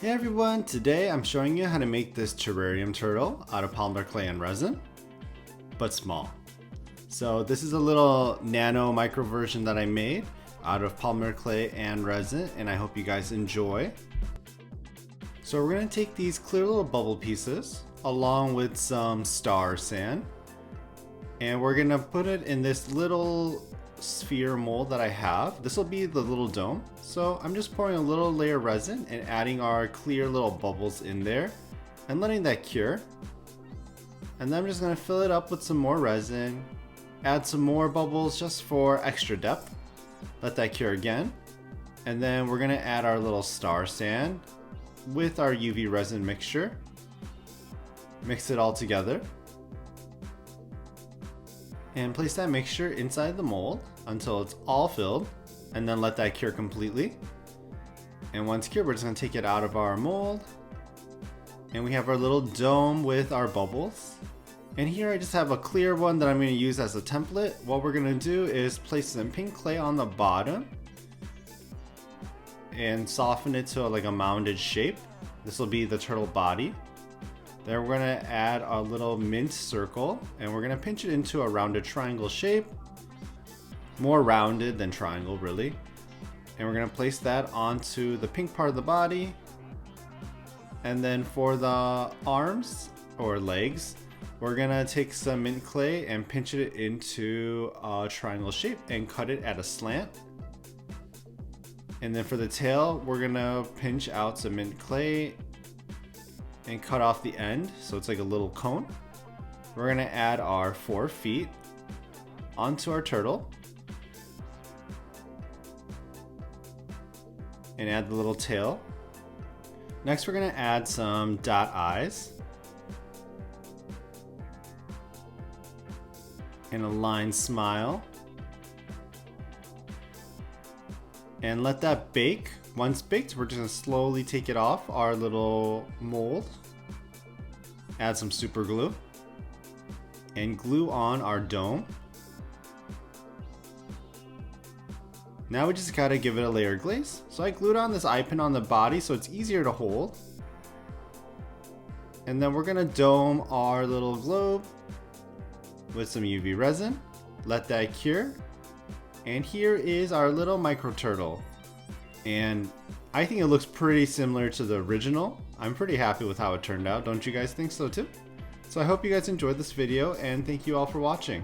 Hey everyone, today I'm showing you how to make this terrarium turtle out of polymer clay and resin, but small. So this is a little nano micro version that I made out of polymer clay and resin, and I hope you guys enjoy. So we're going to take these clear little bubble pieces along with some star sand, and we're going to put it in this little sphere mold that I have. This will be the little dome. So I'm just pouring a little layer of resin and adding our clear little bubbles in there and letting that cure. And then I'm just going to fill it up with some more resin, add some more bubbles just for extra depth, let that cure again, and then we're going to add our little star sand with our UV resin mixture. Mix it all together and place that mixture inside the mold until it's all filled, and then let that cure completely. And once cured, we're just going to take it out of our mold, and we have our little dome with our bubbles. And here I just have a clear one that I'm going to use as a template. What we're going to do is place some pink clay on the bottom and soften it to like a mounded shape. This will be the turtle body. Then we're going to add a little mint circle, and we're going to pinch it into a rounded triangle shape. More rounded than triangle, really. And we're going to place that onto the pink part of the body. And then for the arms or legs, we're going to take some mint clay and pinch it into a triangle shape and cut it at a slant. And then for the tail, we're going to pinch out some mint clay and cut off the end so it's like a little cone. We're going to add our 4 feet onto our turtle and add the little tail. Next we're going to add some dot eyes and a line smile, and let that bake. Once baked, we're just going to slowly take it off our little mold, add some super glue, and glue on our dome. Now we just gotta give it a layer of glaze. So I glued on this eye pin on the body so it's easier to hold. And then we're gonna dome our little globe with some UV resin, let that cure. And here is our little micro turtle. And I think it looks pretty similar to the original. I'm pretty happy with how it turned out. Don't you guys think so too? So I hope you guys enjoyed this video, and thank you all for watching.